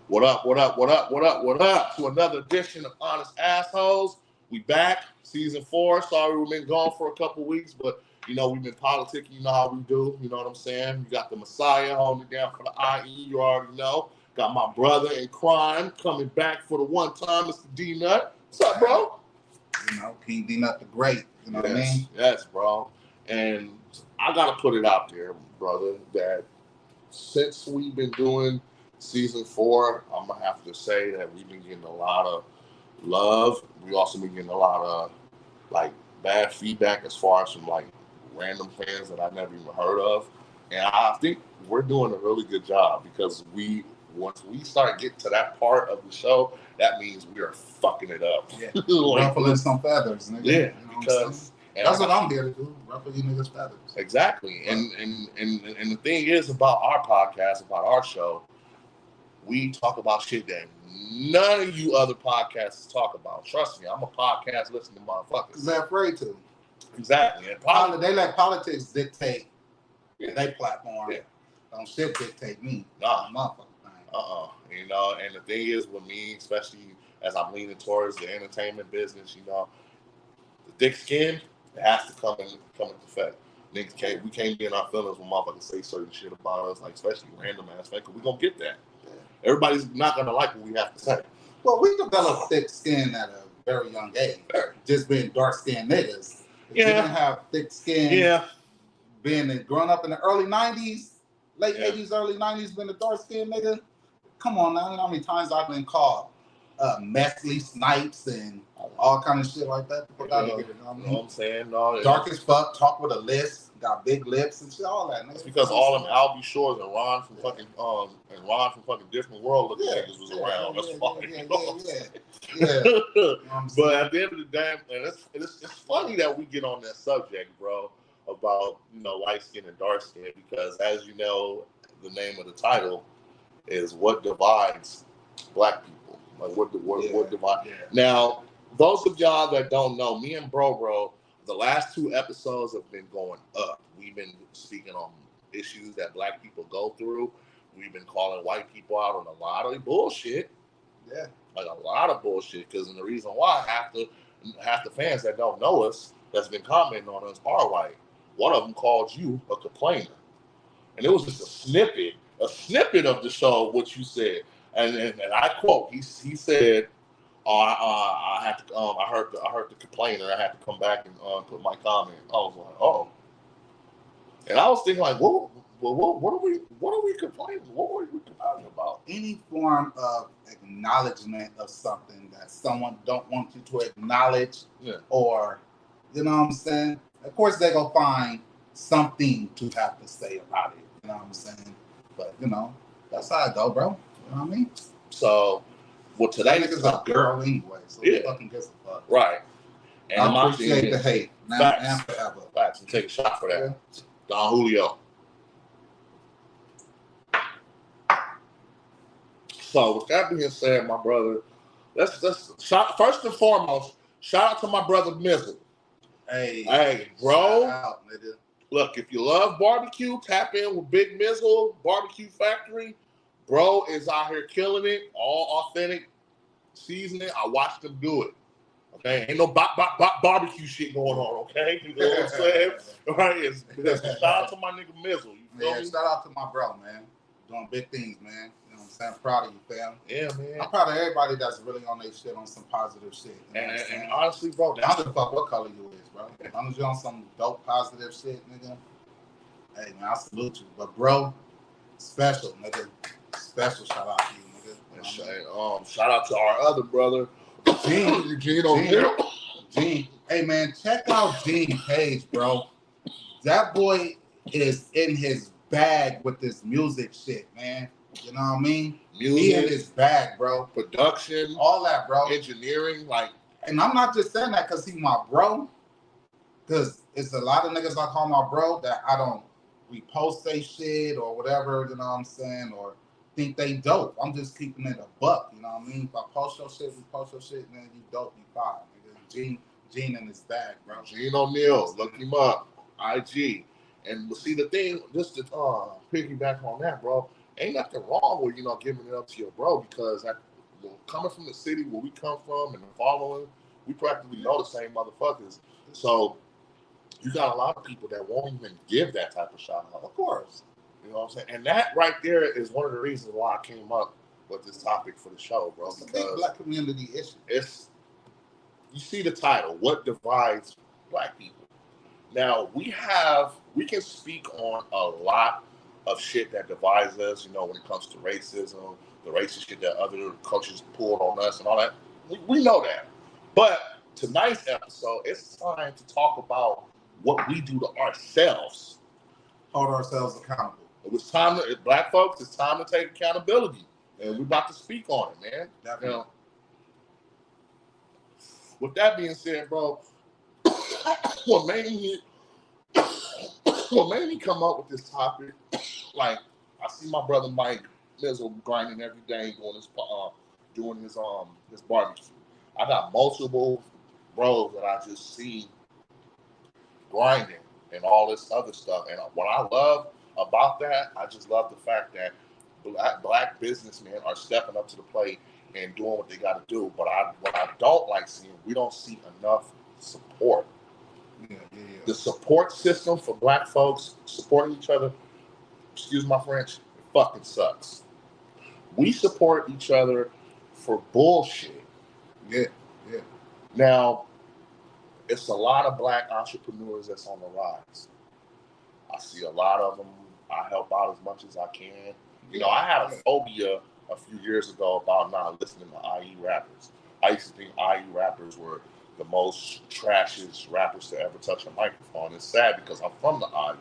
What up, what up, what up, what up, what up? To another edition of Honest Assholes. We back, season 4. Sorry we've been gone for a couple weeks, but you know, we've been politicking, you know how we do, you know what I'm saying? You got the Messiah holding it down for the IE, you already know. Got my brother in crime coming back for the one time, Mr. D-Nut. What's up, bro? You know, King D-Nut the Great, you know what I mean? Yes, bro. And I gotta put it out there, brother, that since we've been doing season 4, I'm gonna have to say that we've been getting a lot of love. We also been getting a lot of like bad feedback as far as from like random fans that I've never even heard of. And I think we're doing a really good job because once we start getting to that part of the show, that means we are fucking it up. Yeah. Ruffling some feathers, nigga. Yeah, you know because that's what I'm here to do. Ruffle you niggas' feathers. Exactly. And the thing is about our podcast, about our show, we talk about shit that none of you other podcasts talk about. Trust me, I'm a podcast listening motherfucker. Because they're afraid to. Exactly. And they let politics dictate their platform. Yeah. Don't shit dictate me. Nah. Motherfucker. You know, and the thing is with me, especially as I'm leaning towards the entertainment business, you know, the thick skin, it has to come into effect. Niggas we can't be in our feelings when motherfuckers say certain shit about us, like especially random ass because we're gonna get that. Yeah. Everybody's not gonna like what we have to say. Well, we developed thick skin at a very young age. Just being dark skinned niggas. If you didn't have thick skin, growing up in the early 90s, late 80s, early 90s, being a dark skinned nigga. Come on now, you know how many times I've been called Wesley Snipes and all kind of shit like that. You know what I'm saying? No, dark as fuck, talk with a lisp, got big lips and shit, all that. It's because all them Albie Shores and Ron from fucking Different World looking niggas was around. That's why. But at the end of the day, and it's funny that we get on that subject, bro, about light skin and dark skin, because as you know, the name of the title is what divides black people. Like what divides. Yeah. Now, those of y'all that don't know, me and Bro, the last 2 episodes have been going up. We've been speaking on issues that black people go through. We've been calling white people out on a lot of bullshit. Yeah. Like a lot of bullshit. Because the reason why half the fans that don't know us, that's been commenting on us, are white. One of them called you a complainer. And it was just a snippet of the show, what you said. And I quote, he said, I had to. I heard the complainer. I had to come back and put my comment. I was like, oh, and I was thinking like, what are we complaining? What were we complaining about? Any form of acknowledgement of something that someone don't want you to acknowledge, or you know what I'm saying. Of course, they gonna find something to have to say about it. You know what I'm saying? But that's how I go, bro. You know what I mean? So. Well, today is a girl anyway, so who fucking gives a fuck? Right. And I appreciate the hate. Now and forever. Facts. And take a shot for that. Yeah. Don Julio. So with that being said, my brother, let's first and foremost, shout out to my brother Mizzle. Hey, bro. Shout out, nigga. Look, if you love barbecue, tap in with Big Mizzle Barbecue Factory. Bro is out here killing it, all authentic seasoning. I watched him do it. Okay, ain't no barbecue shit going on. Okay, you know what I'm saying? All right, shout out to my nigga Mizzle. You feel me? Shout out to my bro, man. Doing big things, man. You know what I'm saying? I'm proud of you, fam. Yeah, man. I'm proud of everybody that's really on their shit on some positive shit. You know and honestly, bro, I don't give a fuck what color you is, bro. As long as you're on some dope positive shit, nigga. Hey, man, I salute you. But bro, special, nigga. Special shout out to you, nigga. Shout out to our other brother, Gene. Hey, man, check out Gene Page, bro. That boy is in his bag with this music shit, man. You know what I mean? He in his bag, bro. Production. All that, bro. Engineering, like. And I'm not just saying that because he's my bro. Because it's a lot of niggas I call my bro that I don't repost they shit or whatever, you know what I'm saying? Or think they dope. I'm just keeping it a buck, you know what I mean? If I post your shit, and then you dope, you fine. Gene in his bag, bro. Gene O'Neal, look him up. IG. And see the thing, just to piggyback on that, bro, ain't nothing wrong with giving it up to your bro because coming from the city where we come from and the following, we practically know the same motherfuckers. So you got a lot of people that won't even give that type of shout out. Of course. You know what I'm saying? And that right there is one of the reasons why I came up with this topic for the show, bro. It's a big black community issue. You see the title, what divides black people? Now, we can speak on a lot of shit that divides us, when it comes to racism, the racist shit that other cultures pulled on us and all that. We know that. But tonight's episode, it's time to talk about what we do to ourselves. Hold ourselves accountable. It's time to, black folks, it's time to take accountability. And we're about to speak on it, man. Definitely. With that being said, bro, what made me come up with this topic, like, I see my brother Mike Mizzle grinding every day doing his barbecue. I got multiple bros that I just see grinding and all this other stuff. And what I love about that, I just love the fact that black businessmen are stepping up to the plate and doing what they got to do. But what I don't like seeing, we don't see enough support. Yeah. The support system for black folks supporting each other, excuse my French, it fucking sucks. We support each other for bullshit. Yeah. Now, it's a lot of black entrepreneurs that's on the rise. I see a lot of them. I help out as much as I can. I had a phobia a few years ago about not listening to IE rappers. I used to think IE rappers were the most trashiest rappers to ever touch a microphone. It's sad because I'm from the IE.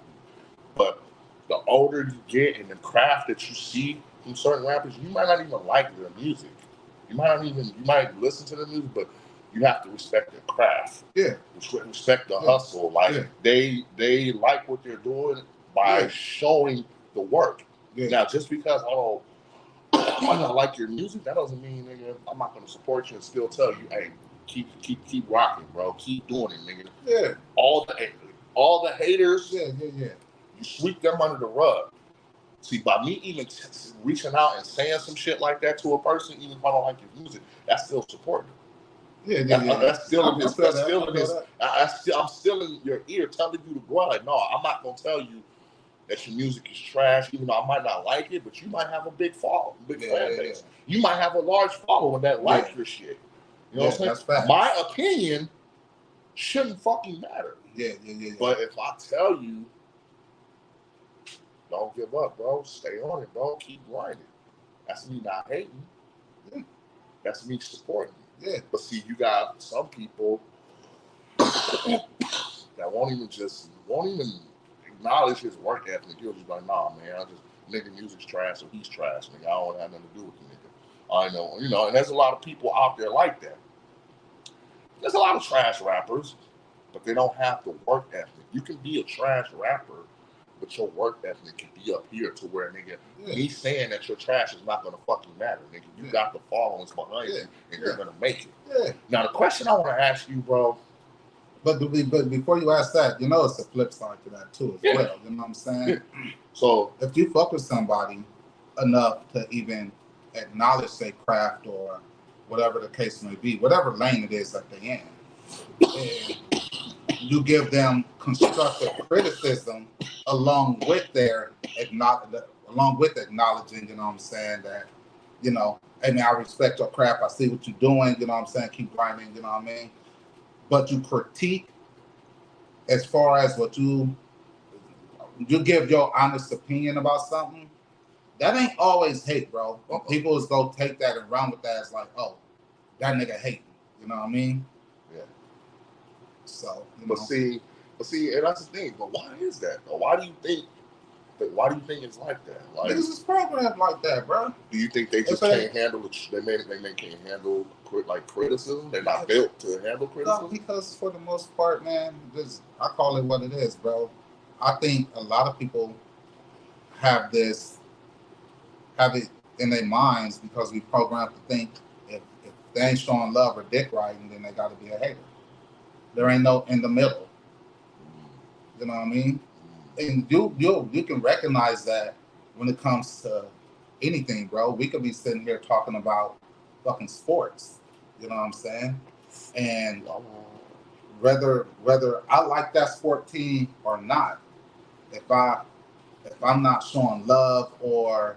But the older you get and the craft that you see from certain rappers, you might not even like their music. You might listen to the music, but you have to respect their craft. Yeah. Respect the hustle. Like they like what they're doing by showing the work. Yeah. Now, just because I don't like your music, that doesn't mean, nigga, I'm not gonna support you and still tell you, hey, keep rocking, bro. Keep doing it, nigga. Yeah. All the haters, yeah. You sweep them under the rug. See, by me even reaching out and saying some shit like that to a person, even if I don't like your music, that's still supporting them. That's still in his. I'm still in your ear telling you to grind. No, I'm not gonna tell you that your music is trash, even though I might not like it, but you might have a big fan base. You might have a large following that likes your shit. You know what I'm saying? My opinion shouldn't fucking matter. Yeah. But if I tell you, don't give up, bro. Stay on it, bro. Keep grinding. That's me not hating. Yeah. That's me supporting. Yeah. But see, you got some people that won't even acknowledge his work ethic. He'll just be like, nah, man, nigga music's trash, so he's trash, nigga. I don't have nothing to do with the nigga. I know, and there's a lot of people out there like that. There's a lot of trash rappers, but they don't have the work ethic. You can be a trash rapper, but your work ethic can be up here to where, nigga, me saying that you're trash is not going to fucking matter, nigga. You got the followings behind you, and you're going to make it. Yeah. Now, the question I want to ask you, bro. But before you ask that, it's a flip side to that, too, as well. You know what I'm saying? Yeah. So, if you fuck with somebody enough to even acknowledge their craft or whatever the case may be, whatever lane it is that they're in, and you give them constructive criticism along with acknowledging, you know what I'm saying, that, hey man, I respect your craft, I see what you're doing, you know what I'm saying, keep grinding, you know what I mean? But you critique as far as what you give your honest opinion about something, that ain't always hate, bro. People is go take that and run with that as like, oh, that nigga hating, you know what I mean? Yeah. So, But see, and that's the thing. But why is that? Why do you think it's like that? Like, niggas is programmed like that, bro. Do you think they just can't handle it? They can't handle criticism. They're not built to handle criticism. No, because for the most part, man, I call it what it is, bro. I think a lot of people have it in their minds because we programmed to think if they ain't showing love or dick riding, then they got to be a hater. There ain't no in the middle. You know what I mean? And you can recognize that when it comes to anything, bro. We could be sitting here talking about fucking sports. You know what I'm saying? And whether I like that sport team or not, if I'm not showing love or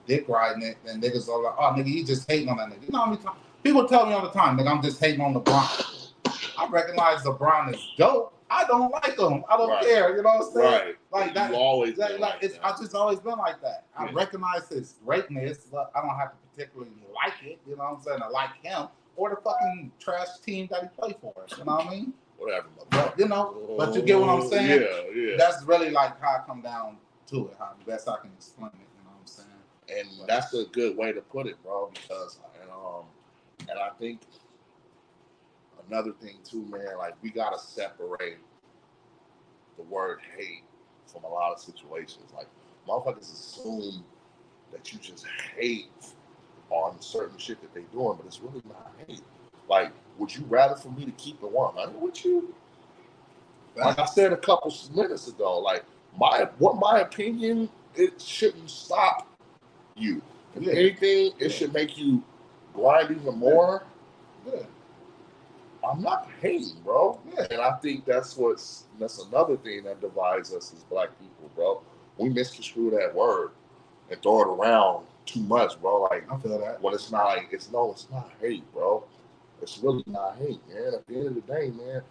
dick riding it, then niggas are like, oh nigga, you just hating on that nigga. You know how many times people tell me all the time, nigga, I'm just hating on LeBron. I recognize LeBron is dope. I don't like him. I don't care. You know what I'm saying? Right. Like that. You always I've just always been like that. Yeah. I recognize his greatness, but I don't have to particularly like it. You know what I'm saying? I like him or the fucking trash team that he played for. You know what I mean? Whatever. But, you know, but you get what I'm saying? Yeah. That's really like how I come down to it. How the best I can explain it. You know what I'm saying? And that's a good way to put it, bro. Because and I think another thing too, man, like we gotta separate the word hate from a lot of situations. Like motherfuckers assume that you just hate on certain shit that they doing, but it's really not hate. Like, would you rather for me to keep it 100 with you? Like I said a couple minutes ago, like my opinion, it shouldn't stop you. If anything, it should make you grind even more. Yeah. I'm not hating, bro. Yeah. And I think that's another thing that divides us as black people, bro. We misconstrue that word and throw it around too much, bro. Like I feel that. When it's not it's not hate, bro. It's really not hate, man. At the end of the day, man,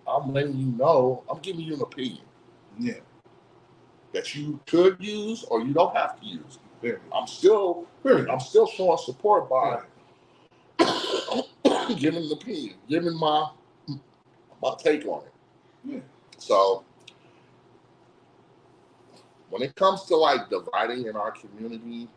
I'm letting you know, I'm giving you an opinion. Yeah. That you could use or you don't have to use. Very. I'm still showing support by giving an opinion, giving my take on it. Yeah. So when it comes to like dividing in our community,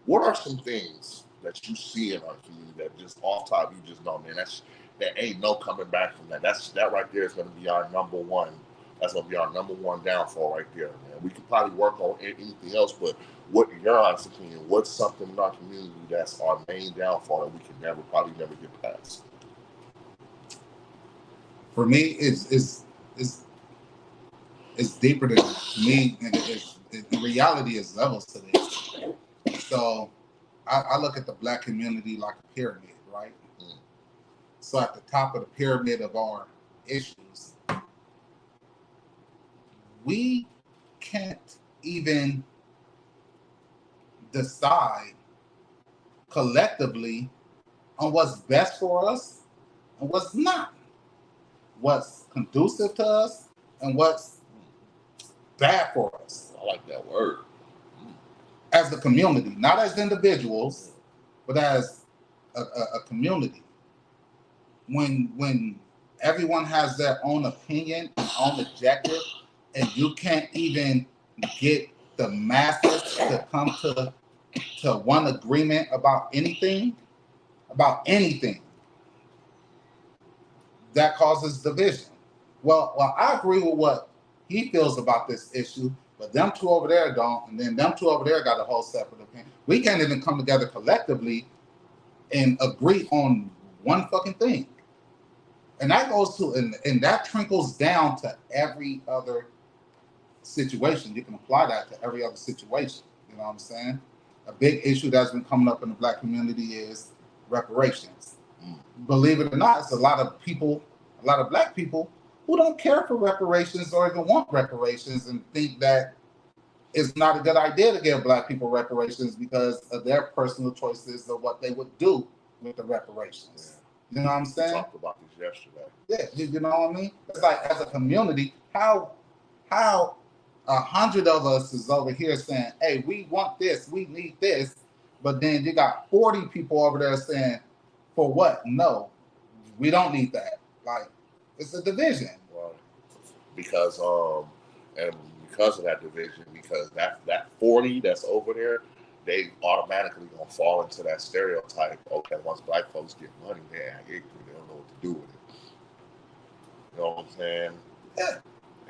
what are some things that you see in our community that just off top you just know, man, that ain't no coming back from that. That right there is going to be our number one. That's going to be our number one downfall right there, man. We can probably work on anything else, but what in your honest opinion, what's something in our community that's our main downfall that we can probably never get past? For me, it's deeper than that. To me, and the reality is levels to this. So I look at the black community like a pyramid, right? Mm. So at the top of the pyramid of our issues, we can't even decide collectively on what's best for us and what's not, what's conducive to us and what's bad for us. I like that word. As a community, not as individuals, but as a community. When everyone has their own opinion and own objective, and you can't even get the masses to come to one agreement about anything, that causes division. Well, I agree with what he feels about this issue, but them two over there don't, and then them two over there got a whole separate opinion. We can't even come together collectively and agree on one fucking thing. And that goes to, and that trickles down to every other situation. You can apply that to every other situation. You know what I'm saying? A big issue that's been coming up in the black community is reparations. Believe it or not, it's a lot of black people who don't care for reparations or even want reparations and think that it's not a good idea to give black people reparations because of their personal choices of what they would do with the reparations. Yeah. You know what I'm saying? We talked about this yesterday. Yeah, you know what I mean? It's like, as a community, how 100 of us is over here saying, hey, we want this, we need this, but then you got 40 people over there saying, for what? No, we don't need that. Like, it's a division. Well, because of that division, because that 40 that's over there, they automatically gonna fall into that stereotype. Okay, once black folks get money, they don't know what to do with it. You know what I'm saying? Yeah.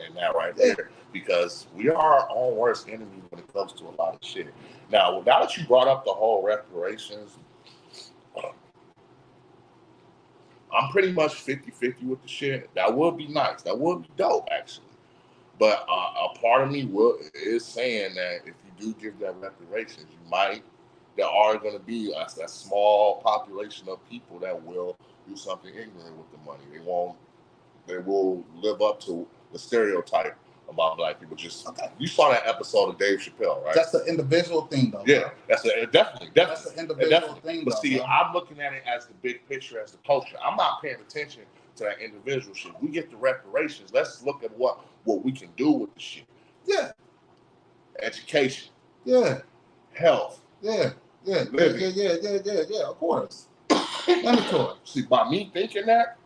And that right there, because we are our own worst enemy when it comes to a lot of shit. Now that you brought up the whole reparations, I'm pretty much 50-50 with the shit. That would be nice. That would be dope, actually. But a part of me is saying that if you do give that reparations, there are going to be a small population of people that will do something ignorant with the money. They will live up to the stereotype about black people. You saw that episode of Dave Chappelle, right? That's an individual thing, though. Yeah, definitely. That's an individual thing. But see, I'm looking at it as the big picture, as the culture. I'm not paying attention to that individual shit. We get the reparations. Let's look at what we can do with the shit. Yeah. Education. Yeah. Health. Yeah. Yeah. Yeah. Of course. Mandatory. See, by me thinking that,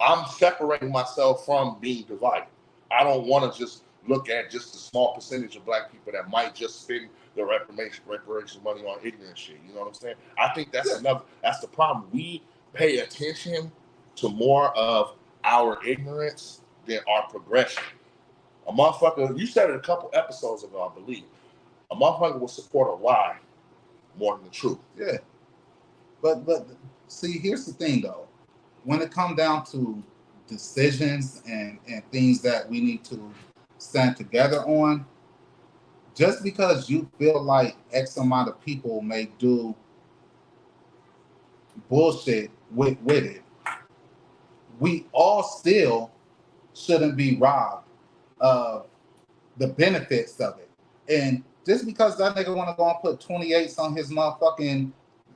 I'm separating myself from being divided. I don't want to just look at just a small percentage of black people that might just spend the reparation money on ignorant shit. You know what I'm saying? I think that's the problem. We pay attention to more of our ignorance than our progression. A motherfucker, you said it a couple episodes ago, I believe. A motherfucker will support a lie more than the truth. Yeah. But see, here's the thing though. When it comes down to decisions and things that we need to stand together on, just because you feel like X amount of people may do bullshit with it, we all still shouldn't be robbed of the benefits of it. And just because that nigga want to go and put 28s on his motherfucking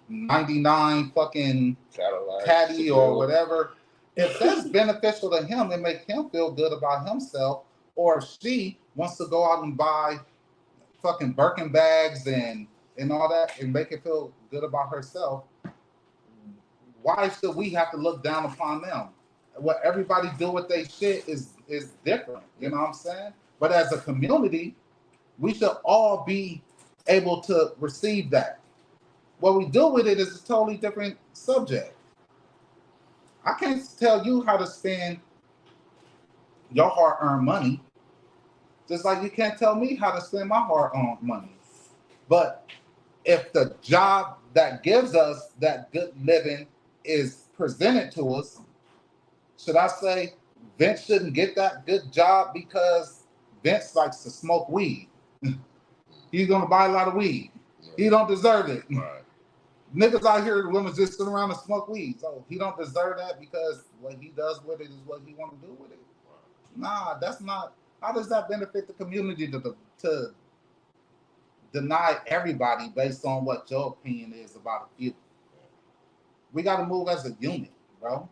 99 fucking caddy or whatever, if that's beneficial to him and make him feel good about himself, or if she wants to go out and buy fucking Birkin bags and all that and make it feel good about herself, why should we have to look down upon them? What everybody do with their shit is different, you know what I'm saying? But as a community, we should all be able to receive that. What we do with it is a totally different subject. I can't tell you how to spend your hard-earned money, just like you can't tell me how to spend my hard-earned money. But if the job that gives us that good living is presented to us, should I say Vince shouldn't get that good job because Vince likes to smoke weed? He's going to buy a lot of weed. He don't deserve it. Right. Niggas out here, women just sit around and smoke weed. So he don't deserve that because what he does with it is what he want to do with it. Nah, that's not. How does that benefit the community to deny everybody based on what your opinion is about a few? We got to move as a unit, bro.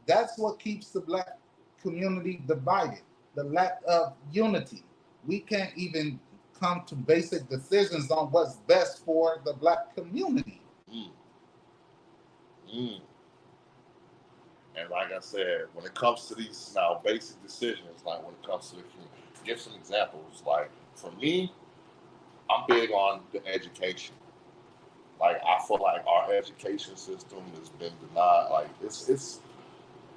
That's what keeps the black community divided. The lack of unity. We can't even come to basic decisions on what's best for the black community. And like I said, when it comes to these now basic decisions, like when it comes to the community, give some examples. Like for me, I'm big on the education. Like I feel like our education system has been denied. Like it's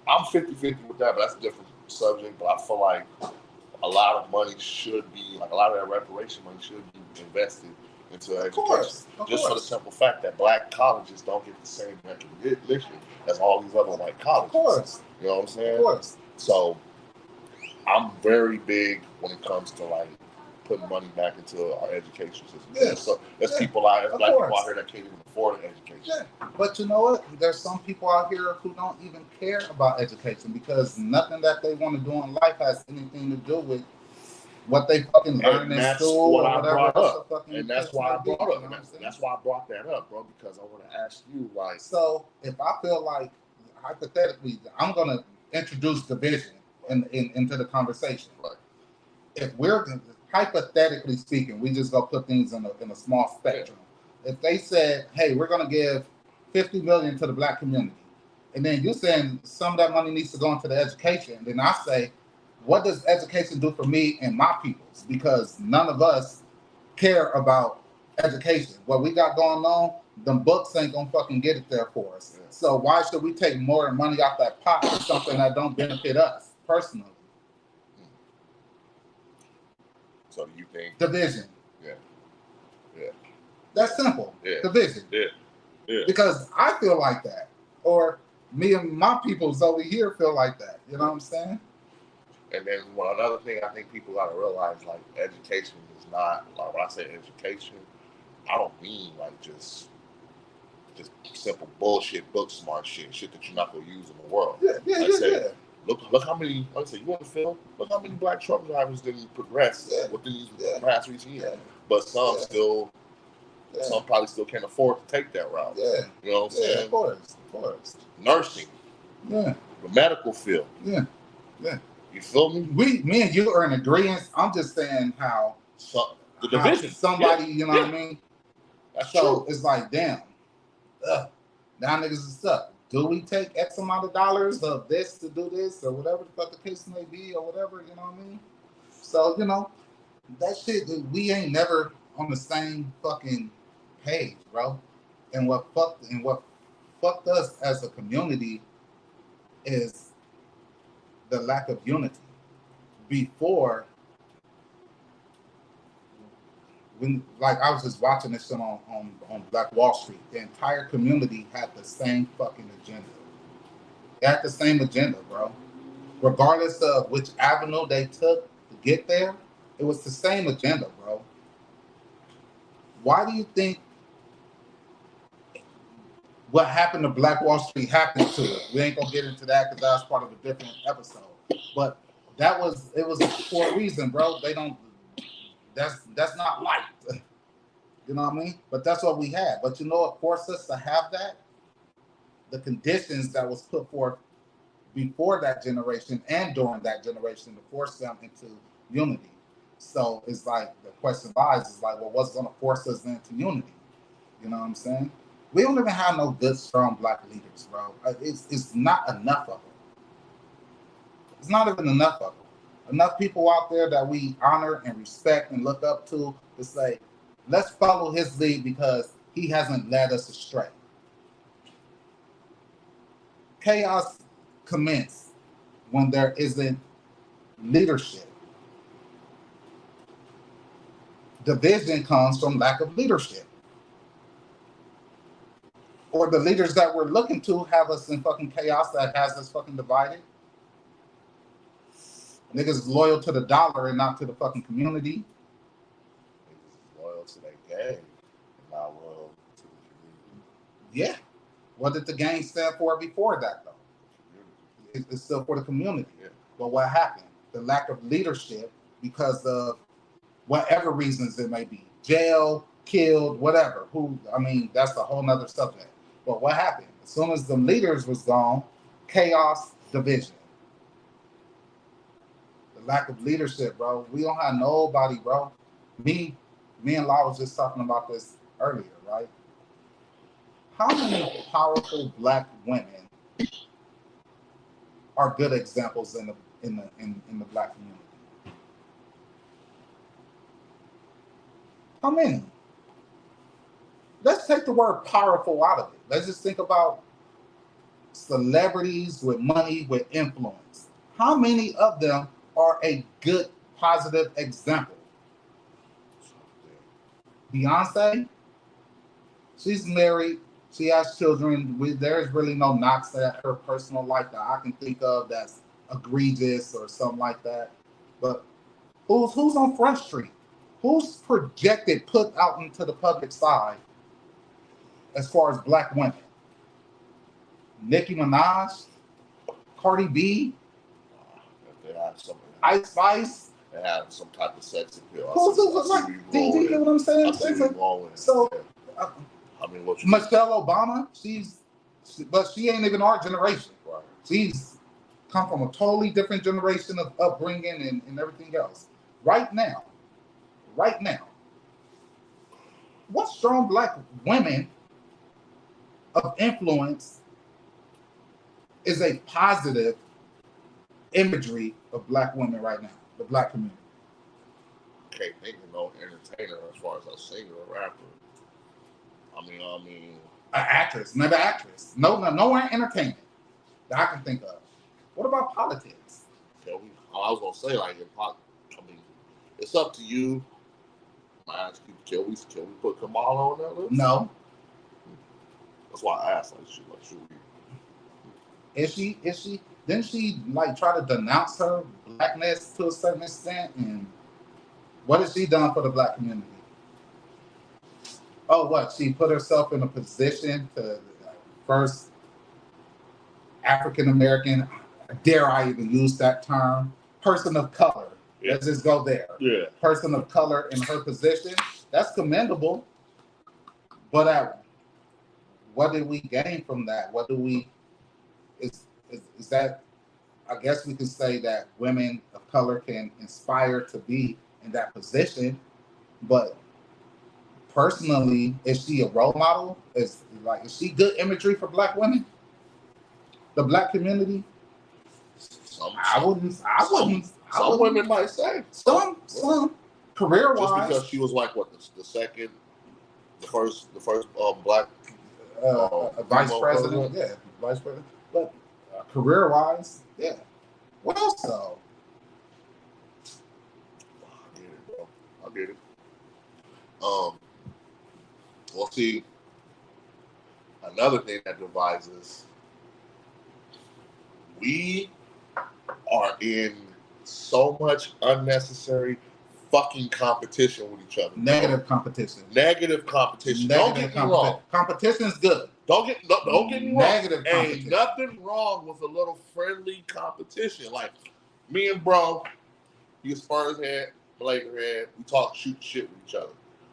I'm 50-50 with that, but that's a different subject. But I feel like a lot of money should be, like a lot of that reparation money should be invested into education. Just for the simple fact that black colleges don't get the same recognition as all these other white colleges. Of course. You know what I'm saying? Of course. So I'm very big when it comes to like putting money back into our education system. Yes. So there's people out there, black people out here that can't even afford an education. Yeah. But you know what? There's some people out here who don't even care about education because nothing that they want to do in life has anything to do with what they fucking learn in school or whatever. And that's why I brought up. That's why I brought that up, bro, because I want to ask you, like. So if I feel like, hypothetically, I'm going to introduce division into the conversation. Right. If we're, hypothetically speaking, we just go put things in a small spectrum. Yeah. If they said, hey, we're going to give $50 million to the black community, and then you're saying some of that money needs to go into the education, then I say, what does education do for me and my peoples? Because none of us care about education. What we got going on, them books ain't gonna fucking get it there for us. Yeah. So why should we take more money out that pot for something that don't benefit us personally? So do you think division? Yeah. That's simple. Yeah. Division. Yeah. Because I feel like that. Or Me and my peoples over here feel like that. You know what I'm saying? And then another thing I think people got to realize, like, education is not, like, when I say education, I don't mean like just simple bullshit, book smart shit that you're not gonna use in the world. Yeah. Look how many. Like I said, you want to film? Look how many black truck drivers didn't progress within these past recent years. But some still, some probably still can't afford to take that route. Yeah, you know what I'm saying? Of course. Nursing. Yeah. The medical field. Yeah. You feel me? Me and you are in agreement. I'm just saying how the division. Somebody, you know what I mean? That's so true. It's like, damn. Now niggas is stuck. Do we take X amount of dollars of this to do this or whatever the fuck the case may be or whatever, you know what I mean? So, you know, that shit, we ain't never on the same fucking page, bro. And what fucked us as a community is the lack of unity. Before, when, like, I was just watching this shit on Black Wall Street, the entire community had the same fucking agenda. They had the same agenda, bro. Regardless of which avenue they took to get there, it was the same agenda, bro. Why do you think what happened to Black Wall Street happened to it? We ain't gonna get into that because that's part of a different episode. But it was for a reason, bro. They don't. That's not light. You know what I mean? But that's what we had. But you know what forced us to have that? The conditions that was put forth before that generation and during that generation to force them into unity. So it's like the question lies is like, well, what's going to force us into unity? You know what I'm saying? We don't even have no good, strong black leaders, bro. It's not enough of them. It's not even enough of them. Enough people out there that we honor and respect and look up to say, let's follow his lead because he hasn't led us astray. Chaos commences when there isn't leadership. Division comes from lack of leadership. Or the leaders that we're looking to have us in fucking chaos that has us fucking divided. Niggas loyal to the dollar and not to the fucking community. Niggas loyal to their gang and not loyal to the community. Yeah. What did the gang stand for before that, though? It's still for the community. Yeah. But what happened? The lack of leadership because of whatever reasons it may be. Jail, killed, whatever. That's a whole nother subject. But what happened? As soon as the leaders was gone, chaos, division. The lack of leadership, bro. We don't have nobody, bro. Me and Law was just talking about this earlier, right? How many powerful black women are good examples in the black community? How many? Let's take the word powerful out of it. Let's just think about celebrities with money, with influence. How many of them are a good, positive example? Beyonce, she's married. She has children. There's really no knocks at her personal life that I can think of that's egregious or something like that. But who's on Front Street? Who's projected, put out into the public side as far as black women? Nicki Minaj, Cardi B, Ice Spice. They have some type of sex appeal. Do you get what I'm saying? So, Michelle Obama, but she ain't even our generation. Right. She's come from a totally different generation of upbringing and everything else. Right now, what strong black women of influence is a positive imagery of black women right now, the black community? Can't think of no entertainer as far as a singer or rapper. An actress, never actress. Nowhere in entertainment that I can think of. What about politics? I was gonna say, like, it's up to you. I ask you, can we put Kamala on that list? No. That's why I asked, should we? Is she? Didn't she like try to denounce her blackness to a certain extent? And what has she done for the black community? Oh, what? She put herself in a position to first African American, dare I even use that term, person of color. Yeah. Let's just go there. Yeah. Person of color in her position. That's commendable. But what did we gain from that? What do we is that, I guess we can say that women of color can inspire to be in that position, but personally, is she a role model? Is she good imagery for black women? The black community? Some women might say. Some career wise. Just because she was like what the first black vice president, yeah, vice president. But career wise, yeah. Well, so I get it. Well, see, another thing that divides us, we are in so much unnecessary fucking competition with each other. Negative competition. Don't get me wrong. Competition is good. Don't get me wrong. Negative competition. Ain't nothing wrong with a little friendly competition. Like me and bro, he a Spurs head, Laker head. We talk shoot shit with each other.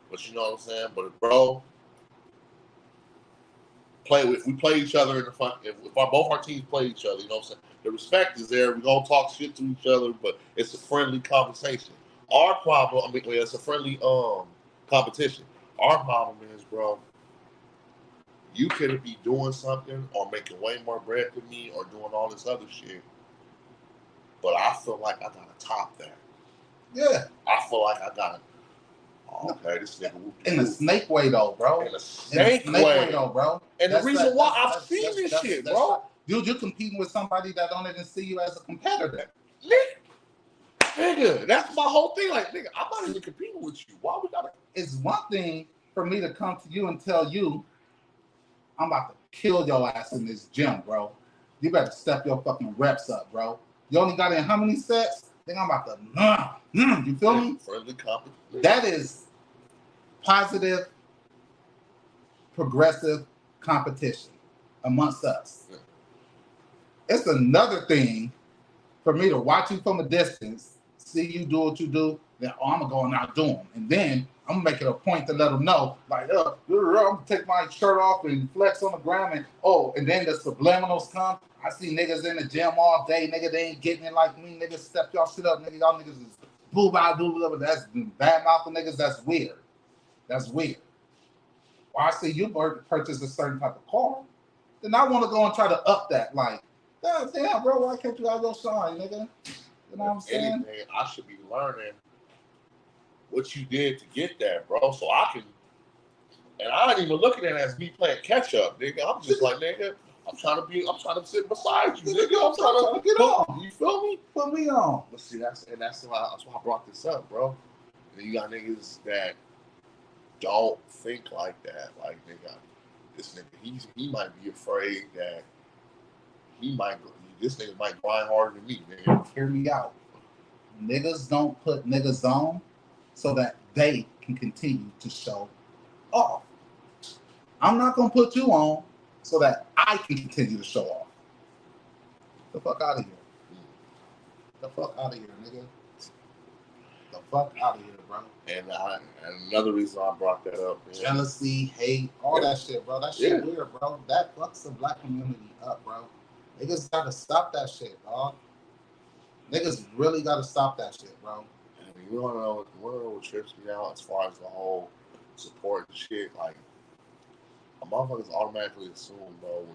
But you know what I'm saying? But if bro we play each other in the fun. If both our teams play each other, you know what I'm saying? The respect is there. We're gonna talk shit to each other, but it's a friendly conversation. Our problem, it's a friendly competition. Our problem is, bro, you could be doing something or making way more bread than me or doing all this other shit, but I feel like I gotta top that. Yeah. I feel like I gotta. Okay, this nigga. In a snake way, though, bro. In a snake way, though, bro. And the reason why I've seen this shit, bro. Dude, you're competing with somebody that don't even see you as a competitor. Nigga, that's my whole thing. Like, nigga, I'm not even competing with you. Why we gotta? It's one thing for me to come to you and tell you, I'm about to kill your ass in this gym, bro. You better step your fucking reps up, bro. You only got in how many sets? I think I'm about to, you feel me? Friendly competition. That is positive, progressive competition amongst us. Yeah. It's another thing for me to watch you from a distance, see you do what you do, then I'm gonna go and outdo them. And then I'm gonna make it a point to let them know, like, I'm gonna take my shirt off and flex on the ground, and then the subliminals come. I see niggas in the gym all day, nigga, they ain't getting it like me, niggas step y'all shit up, nigga, y'all niggas is boo-ba-doo, that's bad mouthing niggas, that's weird. That's weird. Well, I see you purchase a certain type of car, then I want to go and try to up that, like, damn, bro, why can't you have your shine, nigga? You know what I'm saying? Anything, I should be learning what you did to get there, bro, so I can, and I ain't even looking at it as me playing catch up, nigga. I'm just like, nigga, I'm trying to sit beside you, nigga. I'm trying to get on. You feel me? Put me on. But see, that's why I brought this up, bro. And you got niggas that don't think like that. Like, nigga, this nigga, he might be afraid that this nigga might grind harder than me, nigga. Hear me out. Niggas don't put niggas on so that they can continue to show off. I'm not gonna put you on so that I can continue to show off. The fuck out of here. The fuck out of here, nigga. The fuck out of here, bro. And another reason I brought that up, man. Jealousy, hate, all that shit, bro. That shit weird, bro. That fucks the black community up, bro. Niggas gotta stop that shit, dog. Niggas really gotta stop that shit, bro. And you wanna know what trips me out as far as the whole support and shit? Like, motherfuckers automatically assume, bro,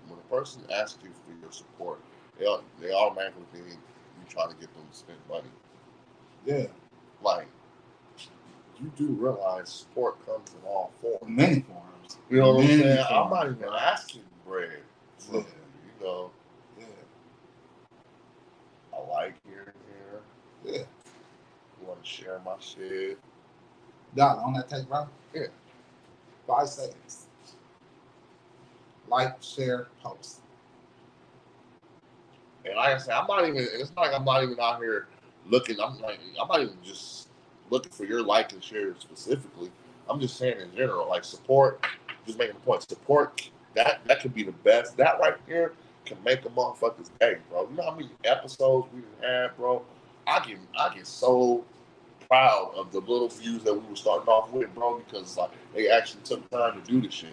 when a person asks you for your support, they automatically think you trying to get them to spend money. Yeah. Like, you do realize support comes in all forms. Many forms. You know what I'm saying? I'm not even asking bread from you, you know. Yeah. I like here and here. Yeah. You want to share my shit. Got it on that tape, bro? Yeah. 5 seconds. Like, share, post. And like I said, I'm not even. It's not like I'm not even out here looking. I'm not even just looking for your like and share specifically. I'm just saying in general, like support. Just making a point. Support that could be the best. That right here can make a motherfucker's day, bro. You know how many episodes we had, bro? I get so proud of the little views that we were starting off with, bro, because like they actually took time to do the shit.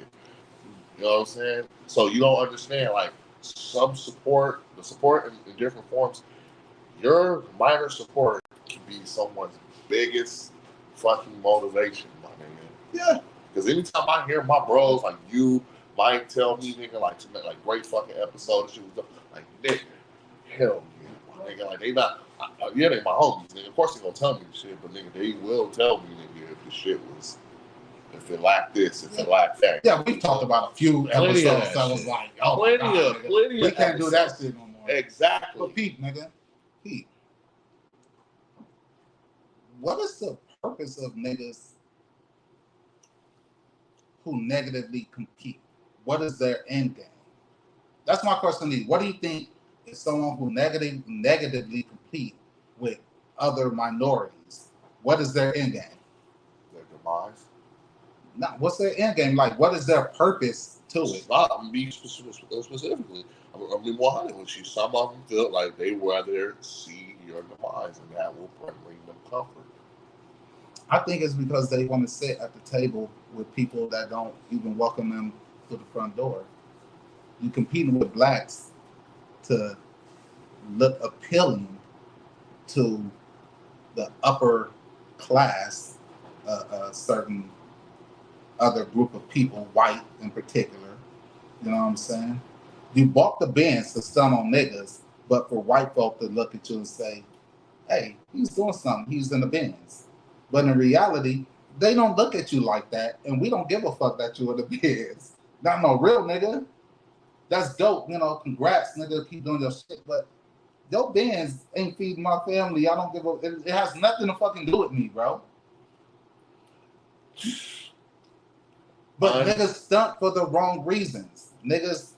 You know what I'm saying? So you don't understand, like some support, the support in different forms. Your minor support can be someone's biggest fucking motivation, my nigga. Yeah. Because anytime I hear my bros like you might tell me, nigga, like to make like great fucking episodes, she was like, nigga, hell yeah, my nigga, like they not, yeah, they my homies, nigga. Of course they gonna tell me the shit, but nigga, they will tell me, nigga, if the shit was, if it lacked this, if it lacked that. Yeah, we talked about a few episodes that was like, oh my God, nigga, we can't do that shit no more. Exactly. But Pete, nigga, Pete, what is the purpose of niggas who negatively compete? What is their end game? That's my question to you. What do you think is someone who negatively compete with other minorities? What is their end game? Their demise. No, what's their end game? Like, what is their purpose to it? I'm gonna be specifically. I'm gonna be 100 with you. Some of them feel like they rather see your demise, and that will bring them comfort. I think it's because they want to sit at the table with people that don't even welcome them to the front door. You're competing with blacks to look appealing to the upper class, a certain other group of people, white in particular. You know what I'm saying? You bought the Benz to stun on niggas, but for white folk to look at you and say, hey, he's doing something, he's in the Benz. But in reality, they don't look at you like that, and we don't give a fuck that you in the Benz. Not no real nigga. That's dope, you know, congrats, nigga, keep doing your shit, but your Benz ain't feeding my family. I don't give a, it has nothing to fucking do with me, bro. But niggas stunt for the wrong reasons. Niggas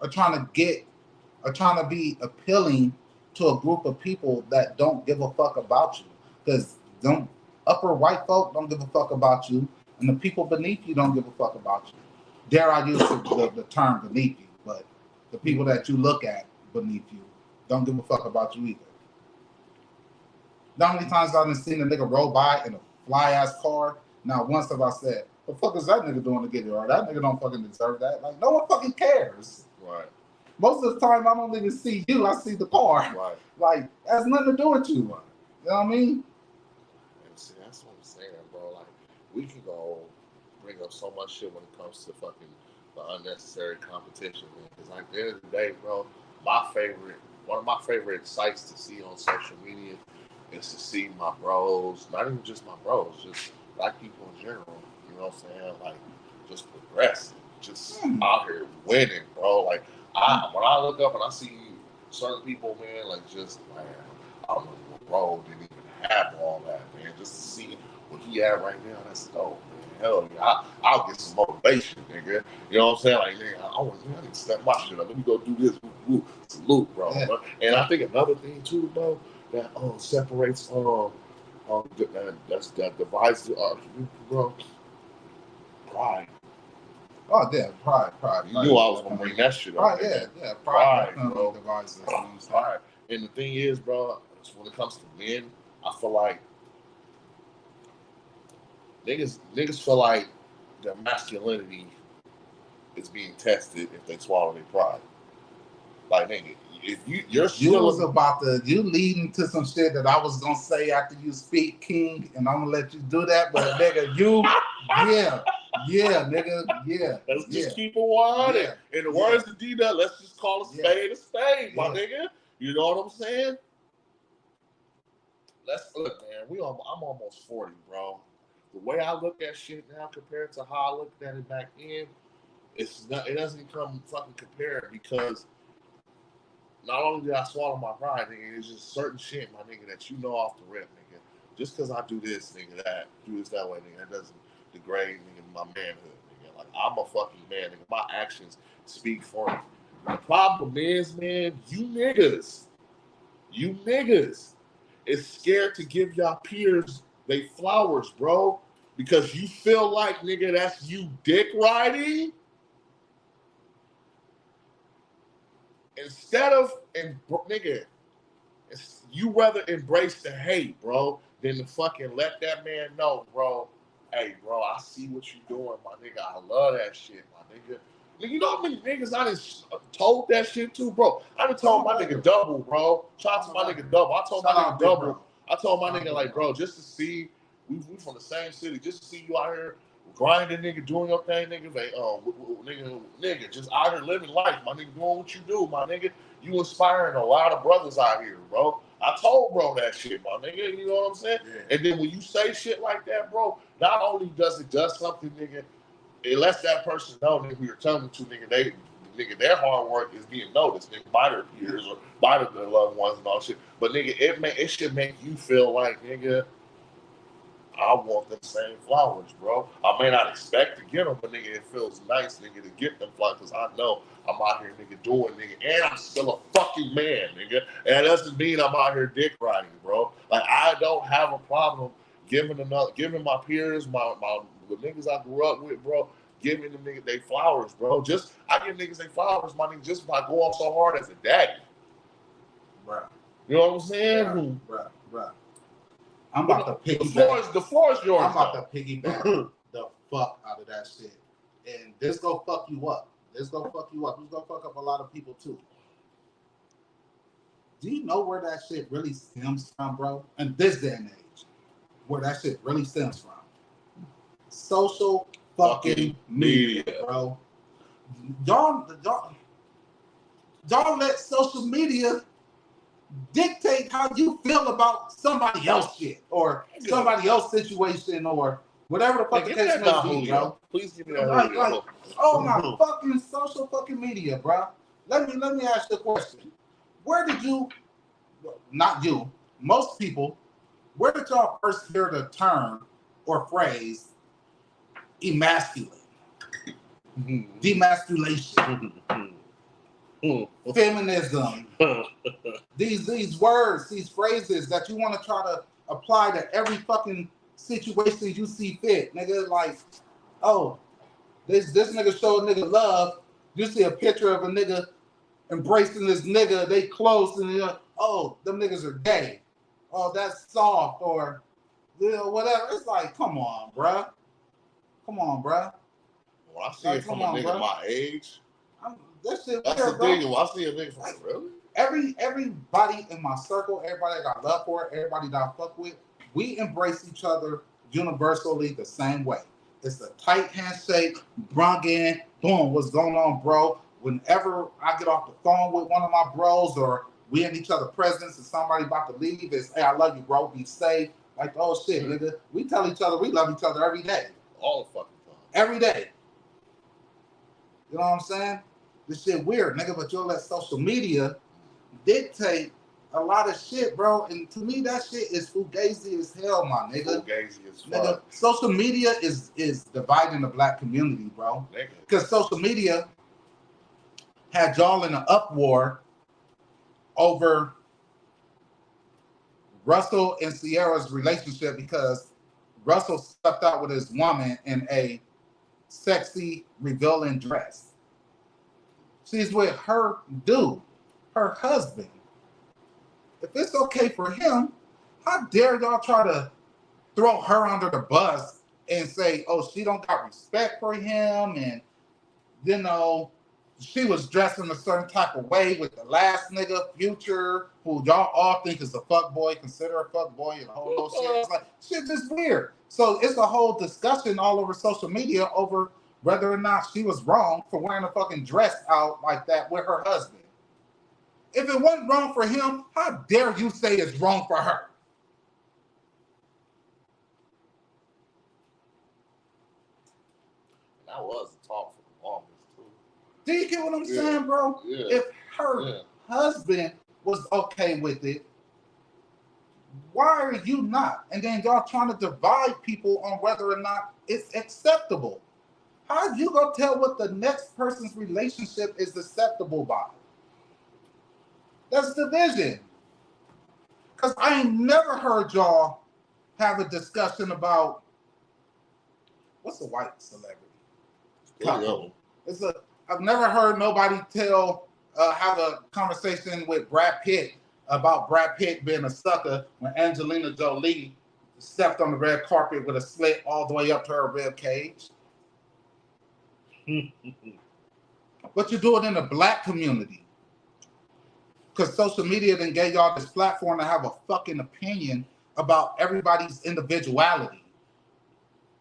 are trying to be appealing to a group of people that don't give a fuck about you. Because them upper white folk don't give a fuck about you, and the people beneath you don't give a fuck about you. Dare I use the term beneath you, but the people that you look at beneath you don't give a fuck about you either. Not many times I've seen a nigga roll by in a fly ass car. Now once have I said, "What the fuck is that nigga doing to get here?" Or that nigga don't fucking deserve that. Like no one fucking cares. Right. Most of the time I don't even see you. I see the car. Right. Like it has nothing to do with you. Right. You know what I mean? And see, that's what I'm saying, bro. Like we can go bring up so much shit when it comes to fucking the unnecessary competition, man. Because like at the end of the day, bro, one of my favorite sites to see on social media is to see my bros, not even just my bros, just black people in general. You know what I'm saying? Like just progressing, just out here winning, bro. Like when I look up and I see certain people, man, like just man, I don't know what bro didn't even have all that, man. Just to see what he had right now, that's dope, man. Hell yeah, I'll get some motivation, nigga. You know what I'm saying? Like, nigga, I need to step my shit up. Let me go do this. Woo, salute, bro. Yeah. And I think another thing too, bro, that separates that divides bro. Pride. Oh yeah, pride. You knew I was gonna bring that shit up. Yeah. Pride, bro. Divides us. Pride. And the thing is, bro, when it comes to men, I feel like niggas feel like their masculinity is being tested if they swallow their pride. Like nigga, if you leading to some shit that I was gonna say after you speak, King, and I'm gonna let you do that, but nigga, nigga. Let's just keep it 100. Yeah. In the words of D-Dub, let's just call a spade, my nigga. You know what I'm saying? Look, man. I'm almost 40, bro. The way I look at shit now compared to how I looked at it back then, it doesn't come fucking compared because not only did I swallow my pride, nigga, it's just certain shit, my nigga, that you know off the rip, nigga. Just because I do this, nigga, do this that way, nigga, that doesn't degrade, nigga, my manhood, nigga. Like, I'm a fucking man, nigga. My actions speak for me. The problem is, man, you niggas is scared to give y'all peers they flowers, bro, because you feel like, nigga, that's you dick riding. Instead of, nigga, you rather embrace the hate, bro, than to fucking let that man know, bro. Hey, bro, I see what you doing, my nigga. I love that shit, my nigga. You know how many niggas I done told that shit to, bro? I done told my nigga Double, bro. Shout out to my nigga Double. I told my nigga Double. I told my nigga, like, bro, just to see, we from the same city, just to see you out here grinding, nigga, doing your thing, nigga. Like, nigga, just out here living life, my nigga, doing what you do, my nigga. You inspiring a lot of brothers out here, bro. I told bro that shit, my nigga. You know what I'm saying? Yeah. And then when you say shit like that, bro, not only does it do something, nigga, it lets that person know, nigga, who you're telling to, nigga, their hard work is being noticed, nigga, by their peers or by their loved ones and all shit. But nigga, it should make you feel like, nigga, I want the same flowers, bro. I may not expect to get them, but nigga, it feels nice, nigga, to get them flowers because I know I'm out here, nigga, doing, nigga, and I'm still a fucking man, nigga. And that doesn't mean I'm out here dick riding, bro. Like, I don't have a problem giving my peers, the niggas I grew up with, bro, giving them niggas they flowers, bro. Just, I give niggas they flowers, my nigga, just by going so hard as a daddy. Bro. You know what I'm saying? Bro. I'm about to piggyback. The floor is yours. I'm about to piggyback the fuck out of that shit. And this go fuck you up. This gonna fuck up a lot of people too. Do you know where that shit really stems from, bro? In this day and age, where that shit really stems from? Social fucking media, bro. Y'all let social media dictate how you feel about somebody else shit or somebody else situation or whatever the fuck the case may be, bro. Please give me that. Oh my fucking social fucking media, bro. Let me ask you a question. Where did you, not you, most people, where did y'all first hear the term or phrase emasculate? Demasculation. Feminism. These words, these phrases that you want to try to apply to every fucking situation you see fit. Nigga, like, oh, this nigga show a nigga love. You see a picture of a nigga embracing this nigga, they close and you're, oh, them niggas are gay. Oh, that's soft or, you know, whatever. It's like, come on, bruh. Come on, bruh. When I see it from a nigga my age, that shit that's weird, the bro. thing. When I see a nigga from really? Everybody in my circle, everybody that I got love for, everybody that I fuck with, we embrace each other universally the same way. It's a tight handshake, brung in, boom, what's going on, bro? Whenever I get off the phone with one of my bros or we in each other's presence and somebody about to leave, it's, hey, I love you, bro, be safe. Like, oh shit, nigga. We tell each other we love each other every day. All the fucking time. Every day. You know what I'm saying? This shit weird, nigga, but you'll let social media dictate a lot of shit, bro. And to me, that shit is fugazi as hell, my nigga. Fugazi as fuck. Nigga, social media is dividing the black community, bro. Because social media had y'all in an uproar over Russell and Sierra's relationship because Russell stepped out with his woman in a sexy, revealing dress. She's with her dude, her husband. If it's okay for him, how dare y'all try to throw her under the bus and say, oh, she don't got respect for him and, you know, she was dressed in a certain type of way with the last nigga, Future, who y'all all think is a fuckboy, consider a fuckboy and a whole little shit. It's like, shit just weird. So it's a whole discussion all over social media over whether or not she was wrong for wearing a fucking dress out like that with her husband. If it wasn't wrong for him, how dare you say it's wrong for her? That was the talk for the longest, too. Do you get what I'm saying, bro? Yeah. If her husband was okay with it, why are you not? And then y'all trying to divide people on whether or not it's acceptable. How you gonna tell what the next person's relationship is acceptable by? That's division. Cause I ain't never heard y'all have a discussion about what's a white celebrity? I've never heard nobody have a conversation with Brad Pitt about Brad Pitt being a sucker when Angelina Jolie stepped on the red carpet with a slit all the way up to her rib cage. But you do it in the black community. Because social media then gave y'all this platform to have a fucking opinion about everybody's individuality.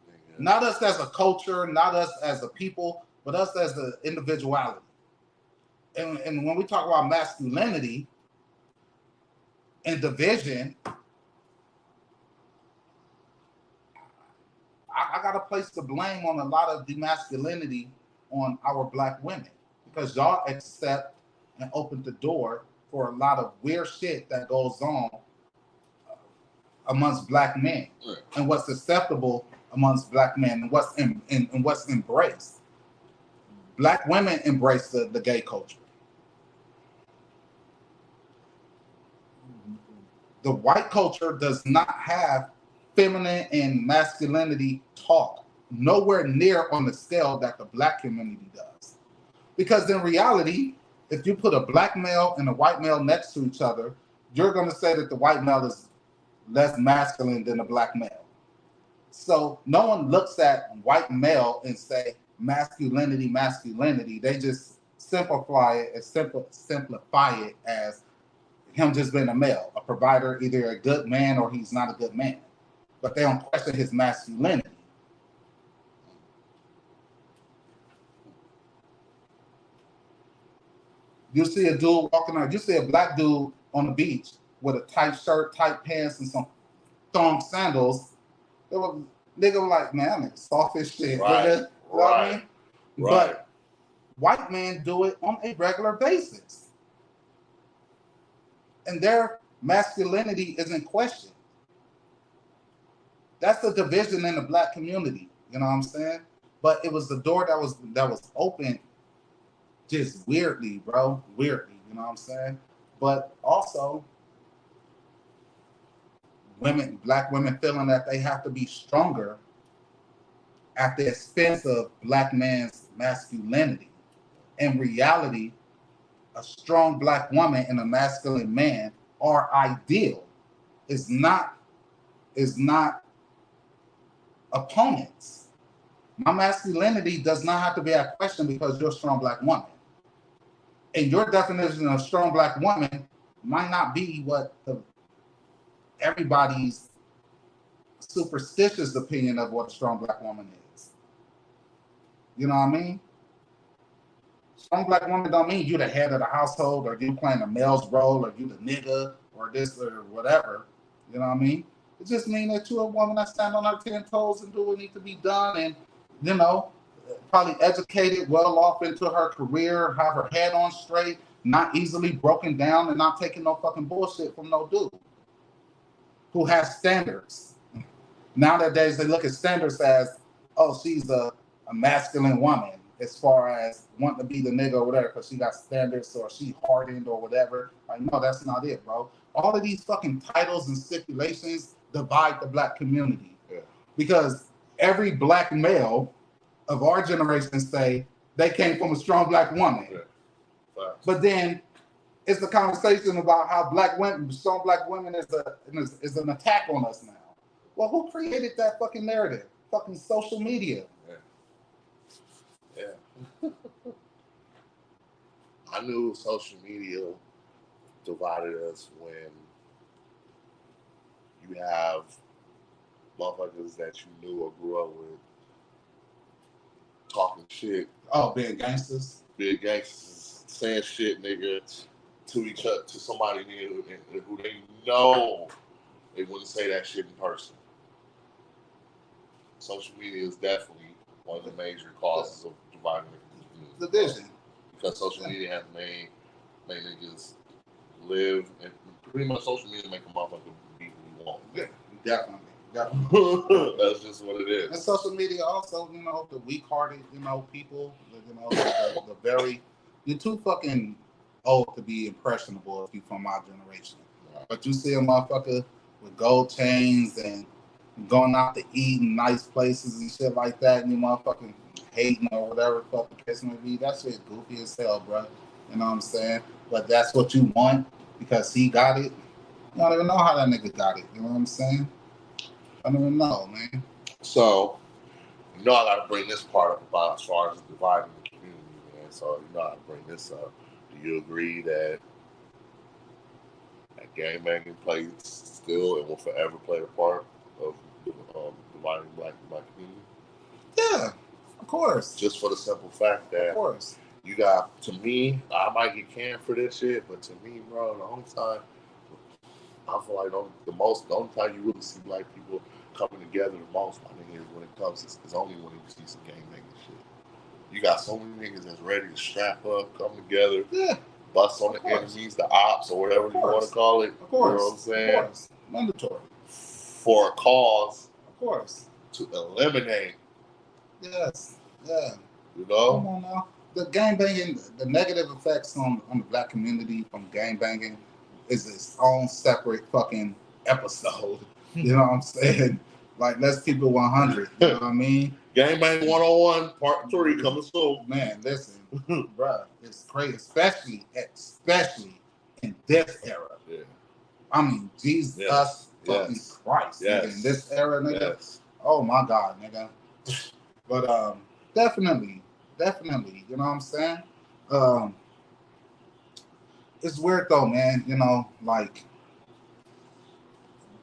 Yeah. Not us as a culture, not us as a people, but us as the individuality. And when we talk about masculinity and division, I got to place the blame on a lot of the masculinity on our black women. Because y'all accept and open the door for a lot of weird shit that goes on amongst black men, and what's acceptable amongst black men, and what's embraced. Black women embrace the gay culture. The white culture does not have feminine and masculinity talk nowhere near on the scale that the black community does. Because in reality, if you put a black male and a white male next to each other, you're going to say that the white male is less masculine than the black male. So no one looks at white male and say masculinity. They just simplify it as him just being a male, a provider, either a good man or he's not a good man. But they don't question his masculinity. You see a dude walking out, you see a black dude on the beach with a tight shirt, tight pants, and some thong sandals. Nigga like, man, that nigga soft as shit. Right, nigga. You know what I mean? Right. But white men do it on a regular basis. And their masculinity is in question. That's the division in the black community. You know what I'm saying? But it was the door that was open just weirdly, bro. Weirdly, you know what I'm saying? But also, black women feeling that they have to be stronger at the expense of black man's masculinity. In reality, a strong black woman and a masculine man are ideal. Is not opponents. My masculinity does not have to be at question because you're a strong black woman. And your definition of strong black woman might not be what everybody's superstitious opinion of what a strong black woman is. You know what I mean? Strong black woman don't mean you the head of the household or you playing a male's role or you the nigga or this or whatever. You know what I mean? It just means that you're a woman that stand on her 10 toes and do what needs to be done and, you know, probably educated, well off into her career, have her head on straight, not easily broken down and not taking no fucking bullshit from no dude who has standards. Nowadays, they look at standards as, oh, she's a masculine woman as far as wanting to be the nigga or whatever because she got standards or she hardened or whatever. Like, no, that's not it, bro. All of these fucking titles and stipulations divide the black community. Yeah. Because every black male of our generation say they came from a strong black woman. Yeah. Wow. But then it's the conversation about how strong black women is an attack on us now. Well, who created that fucking narrative? Fucking social media. Yeah. I knew social media divided us when you have motherfuckers that you knew or grew up with talking shit. Oh, being gangsters? Being gangsters, saying shit, nigga, to each other, to somebody who they know they wouldn't say that shit in person. Social media is definitely one of the major causes of dividing the division. Because social media has made niggas live, and pretty much social media make a motherfucker be who you want. Yeah, definitely. That's just what it is. And social media also, the weak-hearted, people, the very, you're too fucking old to be impressionable if you're from my generation. Right. But you see a motherfucker with gold chains and going out to eat in nice places and shit like that, and you motherfucking hating or whatever the fuck the case may be. That shit goofy as hell, bro. You know what I'm saying? But that's what you want because he got it. You don't even know how that nigga got it. You know what I'm saying? I don't even know, man. So, I gotta bring this part up about as far as dividing the community, man. So, I gotta bring this up. Do you agree that gangbanging plays still and will forever play a part of dividing the black community? Yeah, of course. Just for the simple fact that, of course, you got, to me, I might get canned for this shit, but to me, bro, the only time I feel like the only time you really see black people coming together the most, I think, is when it comes to, it's only when you see some gangbanging shit. You got so many niggas that's ready to strap up, come together, bust on the enemies, the ops, or whatever you want to call it. Of course. You know what I'm saying? Of course. Mandatory. For a cause. Of course. To eliminate. Yes. Yeah. You know? Come on now. The gangbanging, the negative effects on the black community from gangbanging is its own separate fucking episode. You know what I'm saying? Like, let's keep it 100. You know what I mean? Gangbang 101 Part 3 coming soon. Man, listen, bruh, it's crazy, especially in this era. Yeah. I mean, Jesus fucking Christ. Nigga, in this era, nigga. Yes. Oh my God, nigga. But definitely, you know what I'm saying? It's weird though, man, like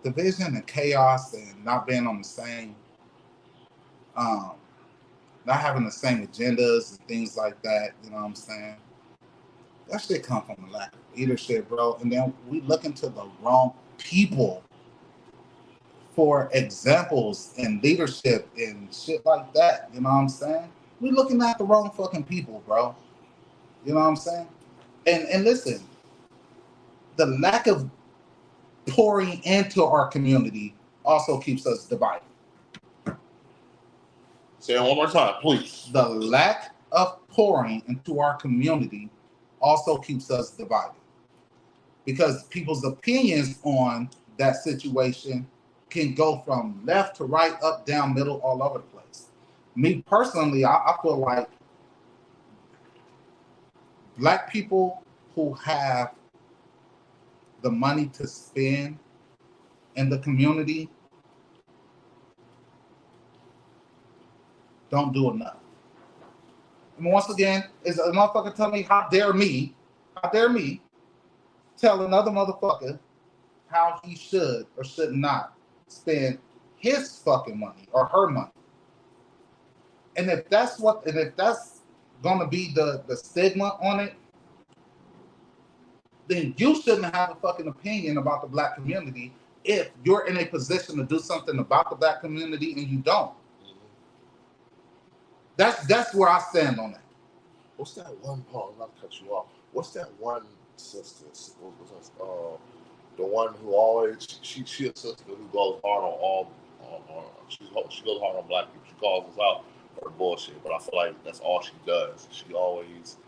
division and chaos and not being on the same, not having the same agendas and things like that, you know what I'm saying? That shit come from a lack of leadership, bro. And then we look into the wrong people for examples and leadership and shit like that, you know what I'm saying? We looking at the wrong fucking people, bro. You know what I'm saying? And listen, the lack of pouring into our community also keeps us divided. Say it one more time, please. The lack of pouring into our community also keeps us divided. Because people's opinions on that situation can go from left to right, up, down, middle, all over the place. Me personally, I feel like black people who have the money to spend in the community don't do enough. And once again, is a motherfucker telling me, how dare me tell another motherfucker how he should or should not spend his fucking money or her money. And if that's gonna be the stigma on it, then you shouldn't have a fucking opinion about the black community if you're in a position to do something about the black community and you don't. That's where I stand on that. What's that one part? I'm not to cut you off. What's that one sister? The one who always she a sister who goes hard on all. She goes hard on black people. She calls us out for the bullshit, but I feel like that's all she does. She always.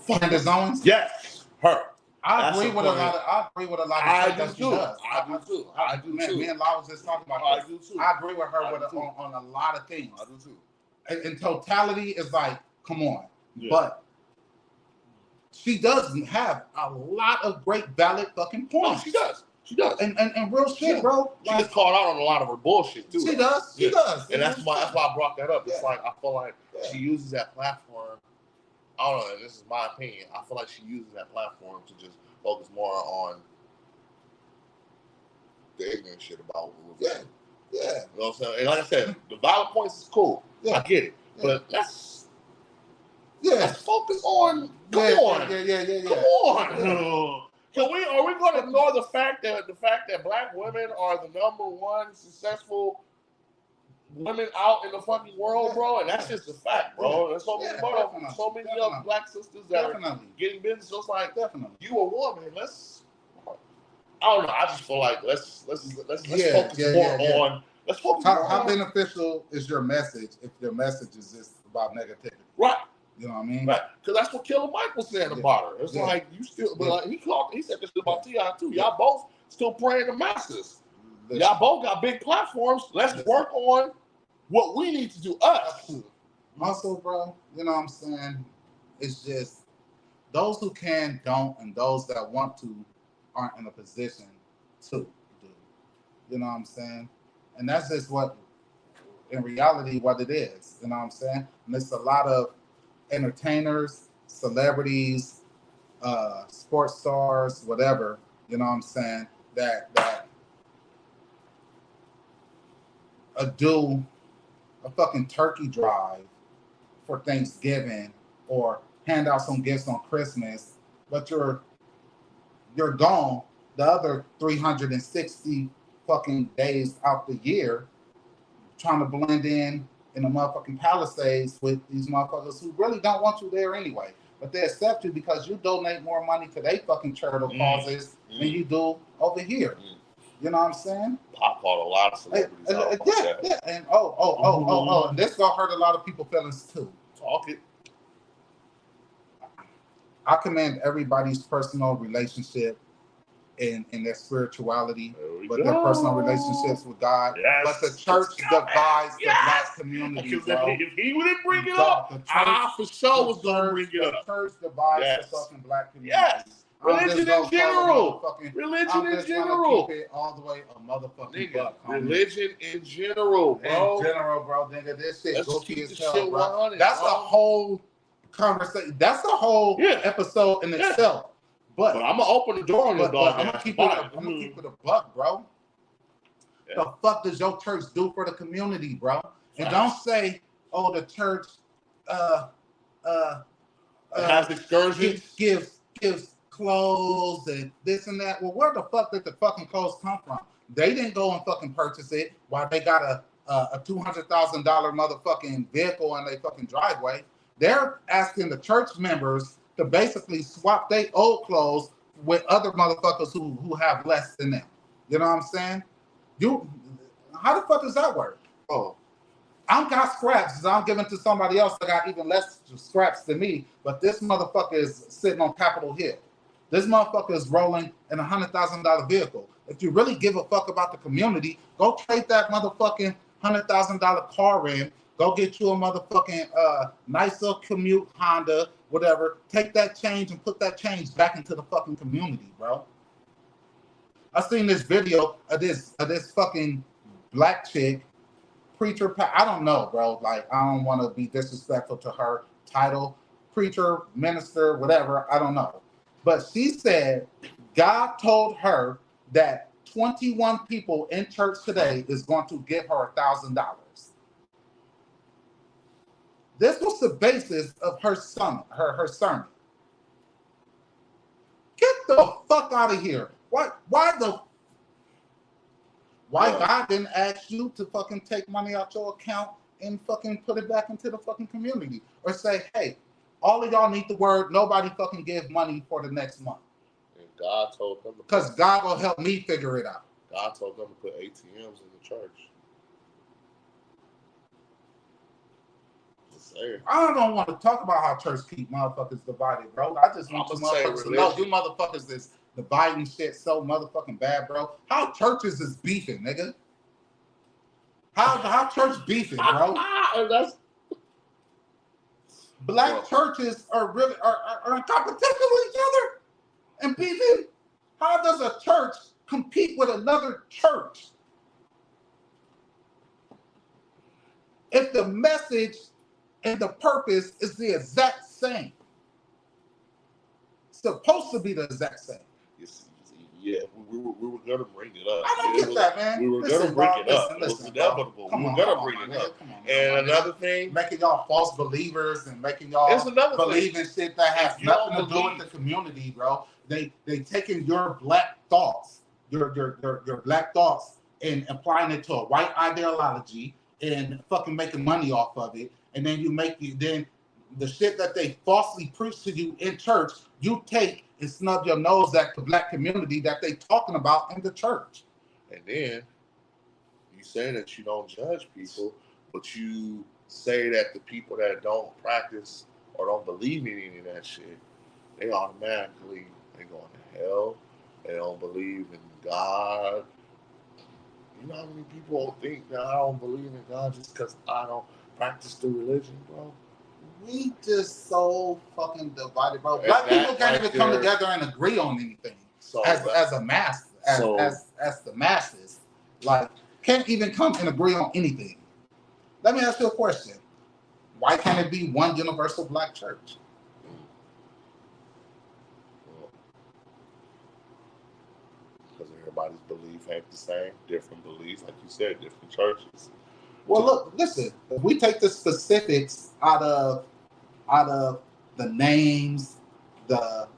Candace Owens? Yes, her. I agree with a lot of that she does. I do too. Me and Law was just talking about I do too. I agree with her on a lot of things. I do too. In totality, it's like, come on. Yeah. But she does have a lot of great valid fucking points. No, she does. She does. And real shit, bro. She gets called out on a lot of her bullshit too. She does. She does. And that's why I brought that up. It's like I feel like she uses that platform. I don't know, this is my opinion. I feel like she uses that platform to just focus more on the ignorant shit about what we're doing. Yeah. You know what I'm saying? And like I said, the violent points is cool. Yeah. I get it. Yeah. But let's focus on Come on. Are we gonna ignore the fact that black women are the number one successful women out in the fucking world, bro? And that's just a fact, bro. There's so many other black sisters that are getting business. So it's like, you a woman, I don't know. I just feel like let's focus more on Let's focus. How beneficial is your message if your message is just about negativity? Right. You know what I mean? Right. Because that's what Killer Mike was saying about her. It's like you still, but like, he said this about T.I. too. Y'all both still praying the masses. Y'all both got big platforms. Let's work on what we need to do. Us. Also, bro, you know what I'm saying? It's just those who can don't, and those that want to aren't in a position to do. You know what I'm saying? And that's just what, in reality, what it is. You know what I'm saying? And it's a lot of entertainers, celebrities, sports stars, whatever, you know what I'm saying, that do a fucking turkey drive for Thanksgiving or hand out some gifts on Christmas, but you're gone the other 360 fucking days out the year trying to blend in the motherfucking Palisades with these motherfuckers who really don't want you there anyway. But they accept you because you donate more money to their fucking charitable causes than you do over here. You know what I'm saying? Pop called a lot of celebrities out about that. Yeah. And and this gonna hurt a lot of people's feelings too. Talk it. I commend everybody's personal relationship in their spirituality, but their personal relationships with God. Yes. But the church divides the black community. Bro. If he wouldn't bring it up, I for sure was going to bring it up. The church divides the fucking black community. Yes. Religion in general. Religion in general. Keep it all the way a motherfucking buck. Religion in general, bro. In general, bro. Nigga, this shit goofy as hell, bro. That's a whole conversation. That's a whole episode in itself. But I'm gonna open the door on your dog. I'm gonna keep it a buck, bro. Yeah. The fuck does your church do for the community, bro? And don't say, oh, the church has excursions, gives clothes and this and that. Well, where the fuck did the fucking clothes come from? They didn't go and fucking purchase it while they got a $200,000 motherfucking vehicle in their fucking driveway. They're asking the church members to basically swap their old clothes with other motherfuckers who have less than them. You know what I'm saying? How the fuck does that work? Oh, I got scraps that I'm giving to somebody else that got even less scraps than me, but this motherfucker is sitting on Capitol Hill. This motherfucker is rolling in a $100,000 vehicle. If you really give a fuck about the community, go trade that motherfucking $100,000 car in. Go get you a motherfucking nicer commute Honda, whatever. Take that change and put that change back into the fucking community, bro. I seen this video of this fucking black chick, preacher. I don't know, bro. Like, I don't want to be disrespectful to her title, preacher, minister, whatever. I don't know. But she said God told her that 21 people in church today is going to give her $1,000. This was the basis of her sermon. Her sermon. Get the fuck out of here. Why God didn't ask you to fucking take money out your account and fucking put it back into the fucking community? Or say, hey, all of y'all need the word. Nobody fucking give money for the next month. And God told them. Because God will help me figure it out. God told them to put ATMs in the church. I don't want to talk about how church keep motherfuckers divided, bro. I just want you motherfuckers to know you motherfuckers is dividing shit so motherfucking bad, bro. How churches is beefing, nigga? How church beefing, bro? Black churches are really are in competition with each other and beefing. How does a church compete with another church if the message and the purpose is the exact same? It's supposed to be the exact same. Yeah, we were gonna bring it up. I don't get that, man. We were gonna bring it up. It was inevitable. We were gonna bring it up. And another thing, making y'all false believers and making y'all believe in shit that has nothing to do with the community, bro. They taking your black thoughts, your black thoughts, and applying it to a white ideology and fucking making money off of it. And then then the shit that they falsely preach to you in church, you take and snub your nose at the black community that they talking about in the church. And then you you say that you don't judge people, but you say that the people that don't practice or don't believe in any of that shit, they automatically they going to hell. They don't believe in God. You know how many people think that I don't believe in God just because I don't practice the religion, bro? We just so fucking divided, bro. Black people can't even come together and agree on anything. So as a mass, as the masses, like can't even come and agree on anything. Let me ask you a question. Why can't it be one universal black church? Because everybody's belief ain't the same. Different beliefs, like you said, different churches. Well, look, listen. If we take the specifics out of the names, the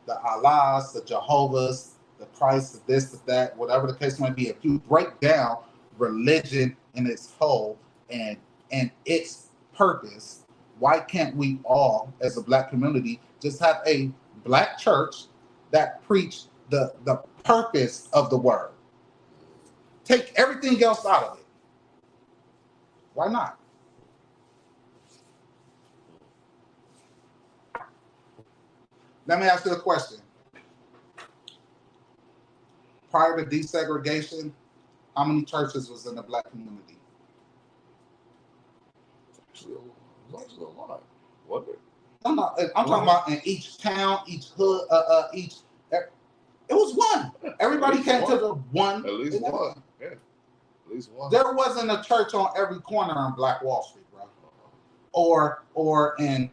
Allahs, the Jehovah's, the Christ, the this, the that, whatever the case might be, if you break down religion in its whole and its purpose, why can't we all, as a black community, just have a black church that preach the purpose of the word? Take everything else out of it. Why not? Let me ask you a question. Prior to desegregation, how many churches was in the black community? Actually, a lot. Was it? I'm talking about in each town, each hood, each. It was one. Everybody came to the one. At least one. Yeah. At least one. There wasn't a church on every corner on Black Wall Street, bro. Or in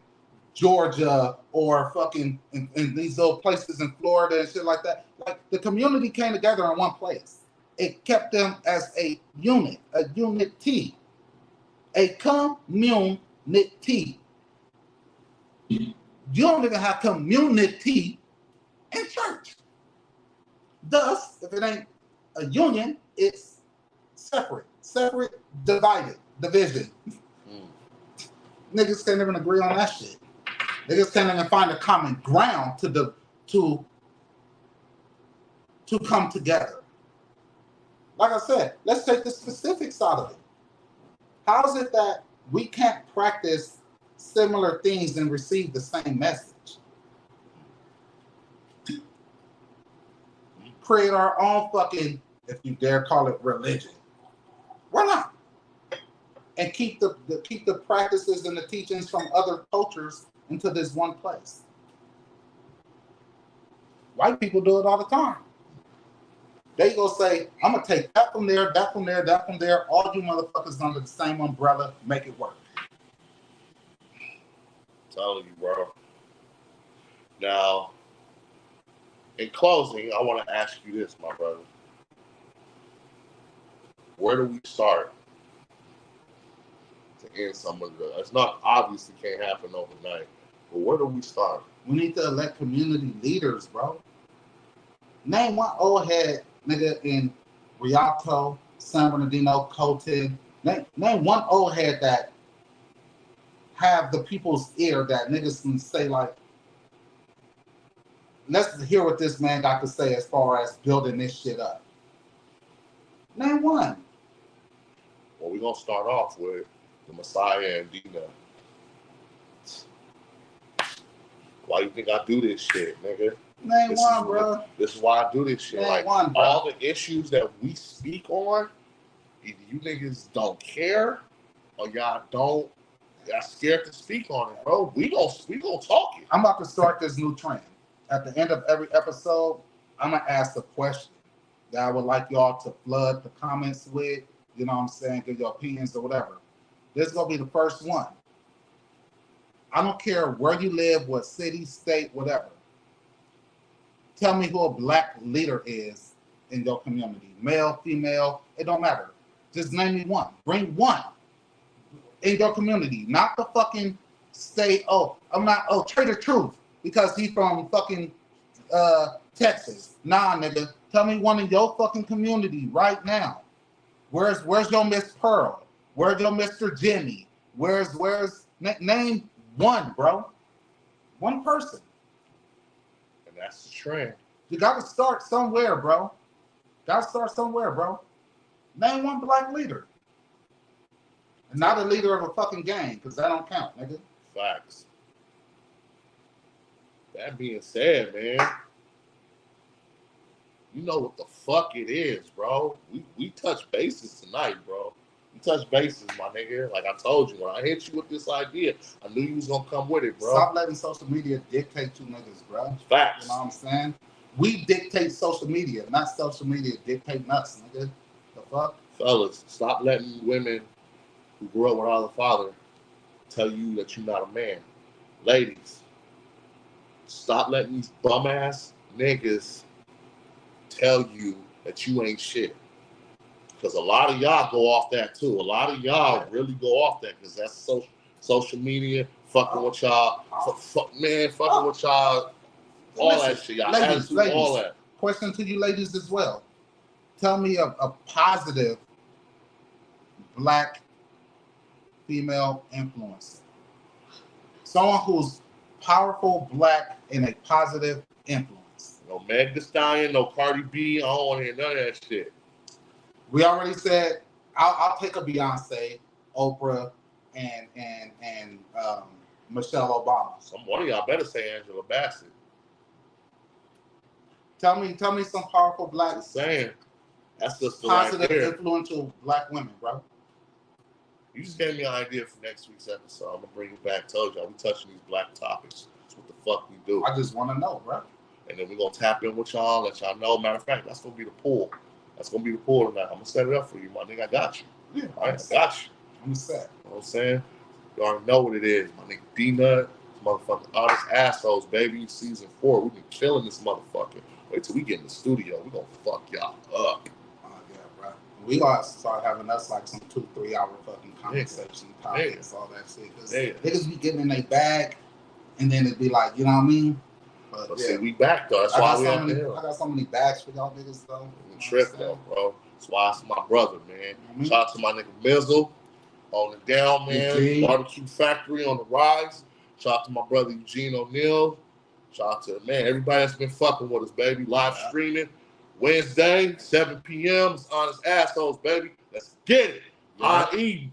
Georgia or fucking in these little places in Florida and shit like that. Like the community came together in one place. It kept them as a unit, a unity, a community. You don't even have community in church. Thus, if it ain't a union, it's separate, divided, division. Niggas can't even agree on that shit. Niggas can't even find a common ground to come together. Like I said, let's take the specifics out of it. How is it that we can't practice similar things and receive the same message? Create our own fucking, if you dare call it, religion. Why not? And keep the practices and the teachings from other cultures into this one place. White people do it all the time. They go say, I'm gonna take that from there, that from there, that from there. All you motherfuckers under the same umbrella, make it work. I'm telling you, bro. Now, in closing, I want to ask you this, my brother. Where do we start to end some of the? It's not obviously can't happen overnight, but where do we start? We need to elect community leaders, bro. Name one old head nigga in Rialto, San Bernardino, Colton. Name one old head that have the people's ear that niggas can say like, let's hear what this man got to say as far as building this shit up. Name one. Well, we're going to start off with the Messiah and Dina. Why you think I do this shit, nigga? Name one, bro. This is why I do this shit. Name like, one, bro. All the issues that we speak on, either you niggas don't care or y'all scared to speak on it, bro. We gonna talk it. I'm about to start this new trend. At the end of every episode, I'm going to ask a question that I would like y'all to flood the comments with. You know what I'm saying? Give your opinions or whatever. This is going to be the first one. I don't care where you live, what city, state, whatever. Tell me who a black leader is in your community. Male, female, it don't matter. Just name me one. Bring one in your community. Not the fucking state, Trader Truth, because he's from fucking Texas. Nah, nigga. Tell me one in your fucking community right now. Where's your Miss Pearl? Where's your Mr. Jimmy? Name one, bro. One person. And that's the trend. You got to start somewhere, bro. Name one black leader. And not a leader of a fucking gang, because that don't count, nigga. Facts. That being said, man, you know what the fuck it is, bro. We touch bases tonight, bro. We touch bases, my nigga. Like I told you, when I hit you with this idea, I knew you was gonna come with it, bro. Stop letting social media dictate you niggas, bro. Facts. You know what I'm saying? We dictate social media, not social media dictating us, nigga. The fuck? Fellas, stop letting women who grew up without a father tell you that you're not a man. Ladies, stop letting these bum ass niggas tell you that you ain't shit. Because a lot of y'all go off that too. A lot of y'all really go off that because that's social media, fucking with y'all, fucking with y'all, all that shit. Y'all ladies, all that. Question to you ladies as well. Tell me a positive black female influencer. Someone who's powerful, black, and a positive influence. No Meg Thee Stallion, no Cardi B. I don't want to hear none of that shit. We already said I'll take a Beyonce, Oprah, and Michelle Obama. One of y'all better say Angela Bassett. Tell me some powerful black. Just saying, that's just positive, right influential black women, bro. You just gave me an idea for next week's episode. I'm gonna bring it back. Told y'all we touching these black topics. That's what the fuck we do. I just want to know, bro. And then we're gonna tap in with y'all, let y'all know. Matter of fact, that's gonna be the pool. That's gonna be the pool tonight. I'm gonna set it up for you, my nigga. I got you. Yeah, all right, I got you. I'm set. You know what I'm saying? You already know what it is, my nigga. D-Nut, motherfucking honest assholes, baby. Season 4. We've been killing this motherfucker. Wait till we get in the studio. We're gonna fuck y'all up. Oh yeah, bro. We gotta start having us like some 2-3 hour fucking conversation topics, all that shit. Cause niggas be getting in their bag, and then it'd be like, you know what I mean? But yeah, see, we back though. That's why we out there. I got so many bags for y'all niggas though. We trip though, bro. That's why it's my brother, man. Mm-hmm. Shout out to my nigga Mizzle on the down, man. Barbecue Factory on the rise. Shout out to my brother Eugene O'Neal. Shout out to, man, everybody that's been fucking with us, baby. Live streaming Wednesday, 7 p.m. It's Honest Assholes, baby. Let's get it. Hot eating.